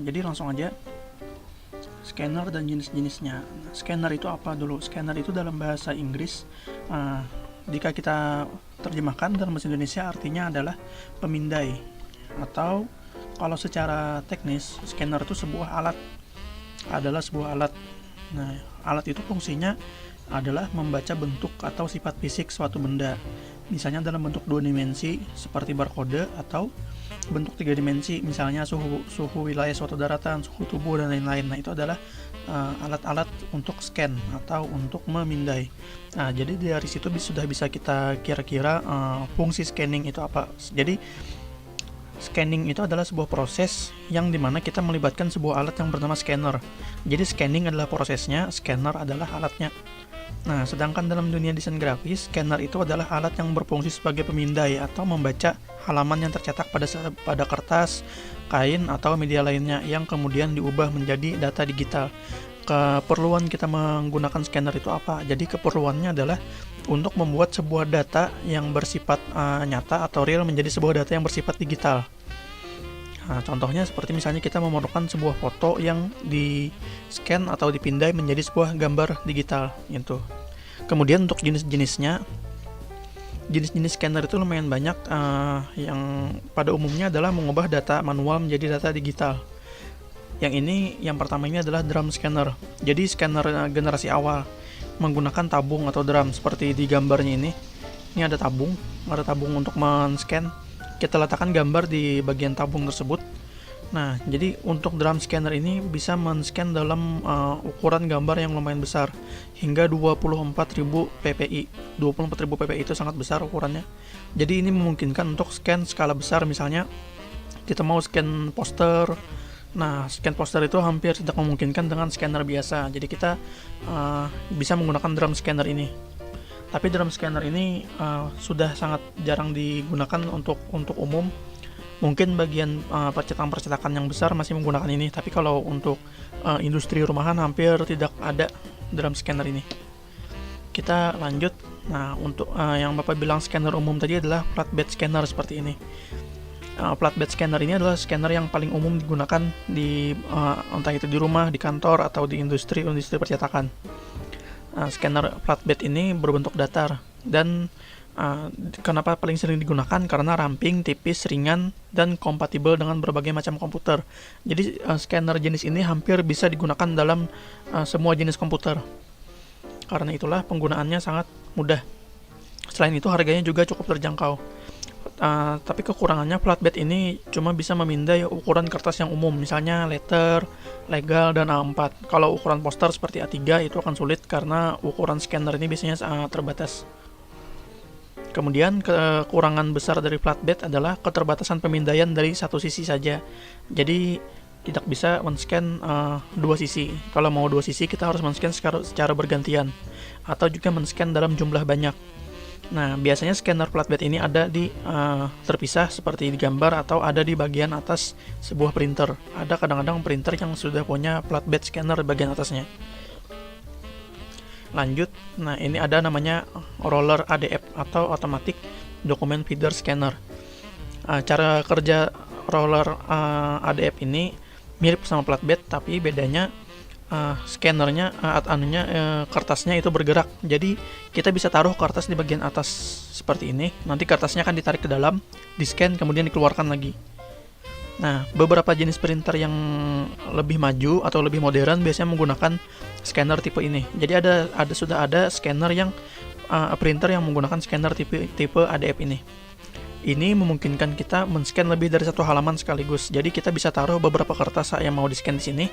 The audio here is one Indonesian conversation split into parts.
Jadi langsung aja, scanner dan jenis-jenisnya. Scanner itu apa dulu? Scanner itu dalam bahasa Inggris, jika kita terjemahkan dalam bahasa Indonesia artinya adalah pemindai, atau kalau secara teknis scanner itu adalah sebuah alat. Nah, alat itu fungsinya adalah membaca bentuk atau sifat fisik suatu benda, misalnya dalam bentuk 2 dimensi seperti barcode, atau bentuk 3 dimensi misalnya suhu wilayah suatu daratan, suhu tubuh, dan lain-lain. Nah, itu adalah alat-alat untuk scan atau untuk memindai. Nah, jadi dari situ sudah bisa kita kira-kira fungsi scanning itu apa. Jadi scanning itu adalah sebuah proses yang dimana kita melibatkan sebuah alat yang bernama scanner. Jadi scanning adalah prosesnya, scanner adalah alatnya. Nah, sedangkan dalam dunia desain grafis, scanner itu adalah alat yang berfungsi sebagai pemindai atau membaca halaman yang tercetak pada kertas, kain, atau media lainnya yang kemudian diubah menjadi data digital. Keperluan kita menggunakan scanner itu apa? Jadi keperluannya adalah untuk membuat sebuah data yang bersifat nyata atau real menjadi sebuah data yang bersifat digital. Nah, contohnya seperti misalnya kita memerlukan sebuah foto yang di scan atau dipindai menjadi sebuah gambar digital gitu. Kemudian untuk jenis-jenisnya, jenis-jenis scanner itu lumayan banyak, yang pada umumnya adalah mengubah data manual menjadi data digital. Yang pertama ini adalah drum scanner. Jadi scanner generasi awal menggunakan tabung atau drum seperti di gambarnya ini. Ini ada tabung untuk men-scan. Kita letakkan gambar di bagian tabung tersebut. Nah, jadi untuk drum scanner ini bisa men-scan dalam ukuran gambar yang lumayan besar, hingga 24.000 ppi. 24.000 ppi itu sangat besar ukurannya. Jadi ini memungkinkan untuk scan skala besar, misalnya kita mau scan poster. Nah, scan poster itu hampir tidak memungkinkan dengan scanner biasa. Jadi kita bisa menggunakan drum scanner ini. Tapi drum scanner ini sudah sangat jarang digunakan untuk umum. Mungkin bagian percetakan yang besar masih menggunakan ini, tapi kalau untuk industri rumahan hampir tidak ada drum scanner ini. Kita lanjut. Nah, untuk yang Bapak bilang scanner umum tadi adalah flatbed scanner seperti ini. Flatbed scanner ini adalah scanner yang paling umum digunakan di entah itu di rumah, di kantor, atau di industri percetakan. Scanner flatbed ini berbentuk datar, dan kenapa paling sering digunakan? Karena ramping, tipis, ringan, dan kompatibel dengan berbagai macam komputer. Jadi scanner jenis ini hampir bisa digunakan dalam semua jenis komputer. Karena itulah penggunaannya sangat mudah. Selain itu harganya juga cukup terjangkau. Tapi kekurangannya, flatbed ini cuma bisa memindai ukuran kertas yang umum, misalnya letter, legal, dan A4. Kalau ukuran poster seperti A3 itu akan sulit karena ukuran scanner ini biasanya terbatas. Kemudian kekurangan besar dari flatbed adalah keterbatasan pemindaian dari satu sisi saja. Jadi tidak bisa men-scan dua sisi. Kalau mau dua sisi kita harus men-scan secara bergantian, atau juga men-scan dalam jumlah banyak. Nah, biasanya scanner flatbed ini ada di terpisah seperti di gambar, atau ada di bagian atas sebuah printer. Ada kadang-kadang printer yang sudah punya flatbed scanner di bagian atasnya. Lanjut. Nah, ini ada namanya roller ADF atau automatic document feeder scanner. Cara kerja roller ADF ini mirip sama flatbed, tapi bedanya scannernya kertasnya itu bergerak. Jadi kita bisa taruh kertas di bagian atas seperti ini. Nanti kertasnya akan ditarik ke dalam, di-scan, kemudian dikeluarkan lagi. Nah, beberapa jenis printer yang lebih maju atau lebih modern biasanya menggunakan scanner tipe ini. Jadi sudah ada scanner yang printer yang menggunakan scanner tipe ADF ini. Ini memungkinkan kita men-scan lebih dari satu halaman sekaligus. Jadi kita bisa taruh beberapa kertas yang mau di-scan di sini.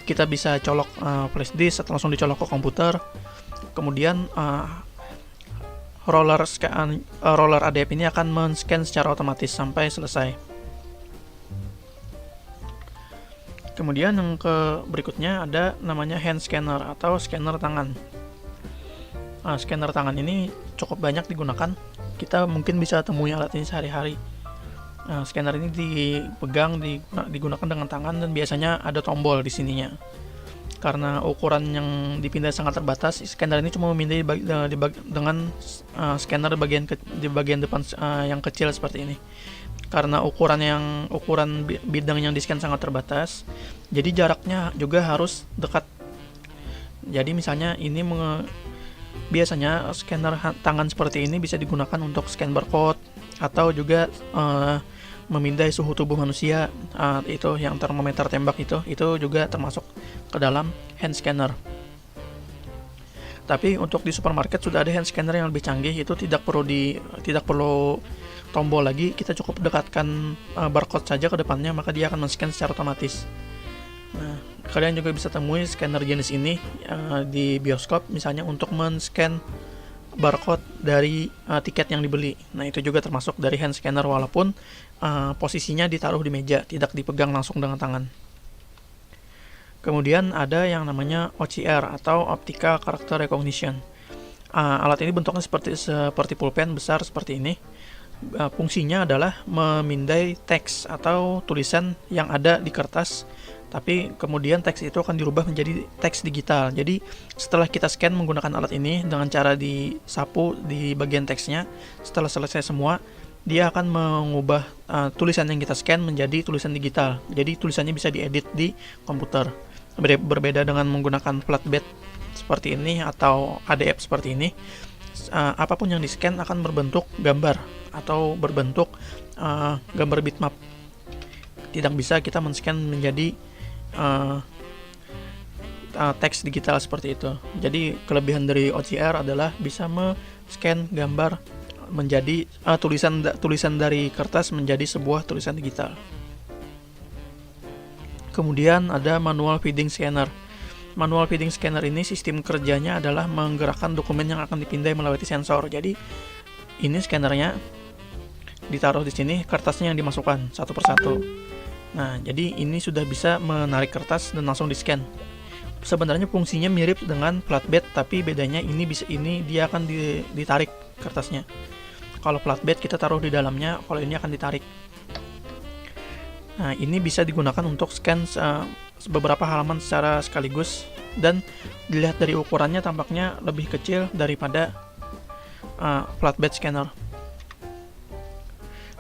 Kita bisa colok flash disk atau langsung dicolok ke komputer. Kemudian roller ADF ini akan men-scan secara otomatis sampai selesai. Kemudian yang berikutnya ada namanya hand scanner atau scanner tangan. Scanner tangan ini cukup banyak digunakan. Kita mungkin bisa temui alat ini sehari-hari. Scanner ini dipegang, digunakan dengan tangan, dan biasanya ada tombol di sininya. Karena ukuran yang dipindai sangat terbatas, scanner ini cuma memindai dengan scanner di bagian depan yang kecil seperti ini. karena ukuran bidang yang di-scan sangat terbatas, jadi jaraknya juga harus dekat. Jadi misalnya biasanya scanner tangan seperti ini bisa digunakan untuk scan barcode atau juga memindai suhu tubuh manusia, itu yang termometer tembak itu juga termasuk ke dalam hand scanner. Tapi untuk di supermarket sudah ada hand scanner yang lebih canggih, itu tidak perlu tombol lagi, kita cukup dekatkan barcode saja ke depannya, maka dia akan men-scan secara otomatis. Nah, kalian juga bisa temui scanner jenis ini di bioskop, misalnya untuk men-scan barcode dari tiket yang dibeli. Nah, itu juga termasuk dari hand scanner, walaupun posisinya ditaruh di meja, tidak dipegang langsung dengan tangan. Kemudian ada yang namanya OCR atau Optical Character Recognition. Alat ini bentuknya seperti pulpen besar seperti ini. Fungsinya adalah memindai teks atau tulisan yang ada di kertas, tapi kemudian teks itu akan dirubah menjadi teks digital. Jadi setelah kita scan menggunakan alat ini dengan cara disapu di bagian teksnya, setelah selesai semua, dia akan mengubah tulisan yang kita scan menjadi tulisan digital. Jadi tulisannya bisa diedit di komputer. Berbeda dengan menggunakan flatbed seperti ini atau ADF seperti ini, apapun yang di-scan akan berbentuk gambar atau berbentuk gambar bitmap. Tidak bisa kita men-scan menjadi teks digital seperti itu. Jadi kelebihan dari OCR adalah bisa men-scan gambar menjadi tulisan dari kertas menjadi sebuah tulisan digital. Kemudian ada manual feeding scanner. Manual feeding scanner ini sistem kerjanya adalah menggerakkan dokumen yang akan dipindai melalui sensor. Jadi ini scannernya ditaruh di sini, kertasnya yang dimasukkan satu persatu. Nah, jadi ini sudah bisa menarik kertas dan langsung di-scan. Sebenarnya fungsinya mirip dengan flatbed, tapi bedanya ini dia akan ditarik kertasnya. Kalau flatbed kita taruh di dalamnya, kalau ini akan ditarik. Nah, ini bisa digunakan untuk scan beberapa halaman secara sekaligus, dan dilihat dari ukurannya tampaknya lebih kecil daripada flatbed scanner.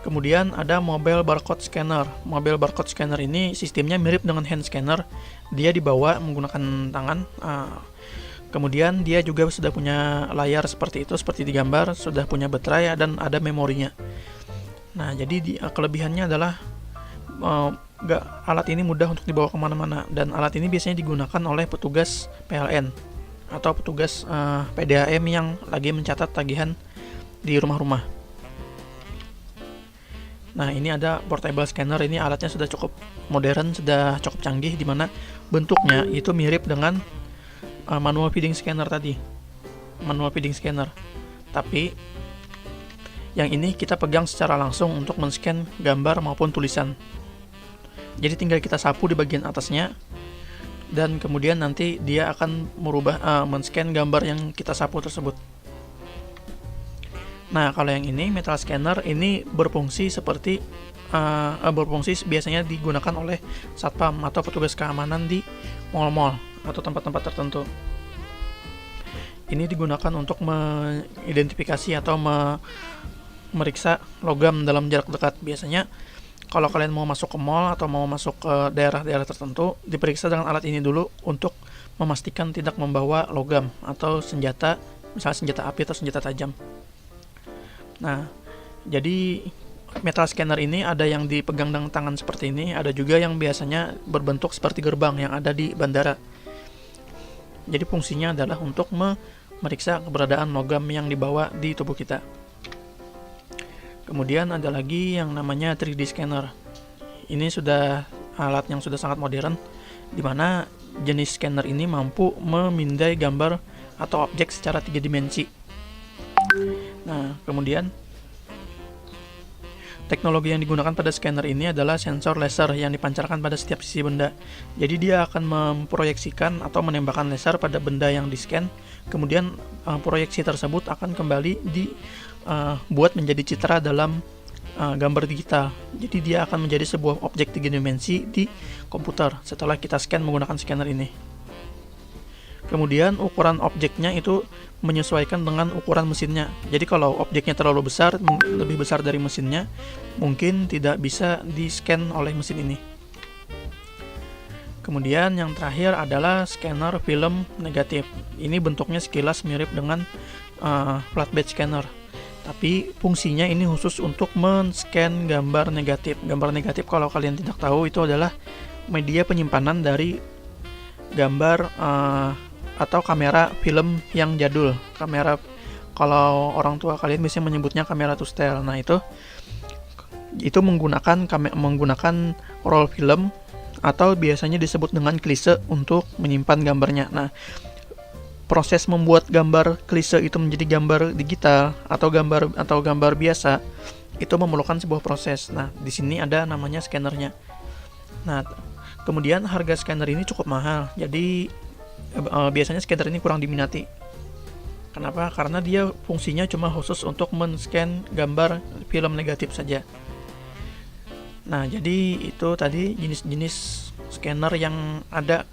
Kemudian ada mobile barcode scanner. Mobile barcode scanner ini sistemnya mirip dengan hand scanner. Dia dibawa menggunakan tangan. Kemudian dia juga sudah punya layar seperti itu, seperti di gambar, sudah punya baterai dan ada memorinya. Nah, jadi kelebihannya adalah alat ini mudah untuk dibawa kemana-mana, dan alat ini biasanya digunakan oleh petugas PLN atau petugas PDAM yang lagi mencatat tagihan di rumah-rumah. Nah, ini ada portable scanner. Ini alatnya sudah cukup modern, sudah cukup canggih, di mana bentuknya itu mirip dengan manual feeding scanner tadi. Manual feeding scanner. Tapi yang ini kita pegang secara langsung untuk men-scan gambar maupun tulisan. Jadi tinggal kita sapu di bagian atasnya, dan kemudian nanti dia akan men-scan gambar yang kita sapu tersebut. Nah, kalau yang ini metal scanner ini berfungsi biasanya digunakan oleh satpam atau petugas keamanan di mal-mal atau tempat-tempat tertentu. Ini digunakan untuk mengidentifikasi atau memeriksa logam dalam jarak dekat. Biasanya kalau kalian mau masuk ke mall atau mau masuk ke daerah-daerah tertentu, diperiksa dengan alat ini dulu untuk memastikan tidak membawa logam atau senjata, misalnya senjata api atau senjata tajam. Nah, jadi metal scanner ini ada yang dipegang dengan tangan seperti ini, ada juga yang biasanya berbentuk seperti gerbang yang ada di bandara. Jadi fungsinya adalah untuk memeriksa keberadaan logam yang dibawa di tubuh kita. Kemudian ada lagi yang namanya 3D scanner. Ini sudah alat yang sudah sangat modern, di mana jenis scanner ini mampu memindai gambar atau objek secara 3 dimensi. Nah, kemudian teknologi yang digunakan pada scanner ini adalah sensor laser yang dipancarkan pada setiap sisi benda. Jadi dia akan memproyeksikan atau menembakkan laser pada benda yang di-scan. Kemudian proyeksi tersebut akan kembali dibuat menjadi citra dalam gambar digital. Jadi dia akan menjadi sebuah objek 3 dimensi di komputer setelah kita scan menggunakan scanner ini. Kemudian ukuran objeknya itu menyesuaikan dengan ukuran mesinnya. Jadi kalau objeknya terlalu besar, lebih besar dari mesinnya, mungkin tidak bisa di-scan oleh mesin ini. Kemudian yang terakhir adalah scanner film negatif. Ini bentuknya sekilas mirip dengan flatbed scanner, tapi fungsinya ini khusus untuk men-scan gambar negatif. Gambar negatif, kalau kalian tidak tahu, itu adalah media penyimpanan dari gambar atau kamera film yang jadul. Kamera, kalau orang tua kalian biasanya menyebutnya kamera to style. Nah, itu menggunakan roll film, atau biasanya disebut dengan klise, untuk menyimpan gambarnya. Nah, proses membuat gambar klise itu menjadi gambar digital atau gambar biasa itu memerlukan sebuah proses. Nah, di sini ada namanya scannernya. Nah, kemudian harga scanner ini cukup mahal. Jadi biasanya scanner ini kurang diminati. Kenapa? Karena dia fungsinya cuma khusus untuk men-scan gambar film negatif saja. Nah, jadi itu tadi jenis-jenis scanner yang ada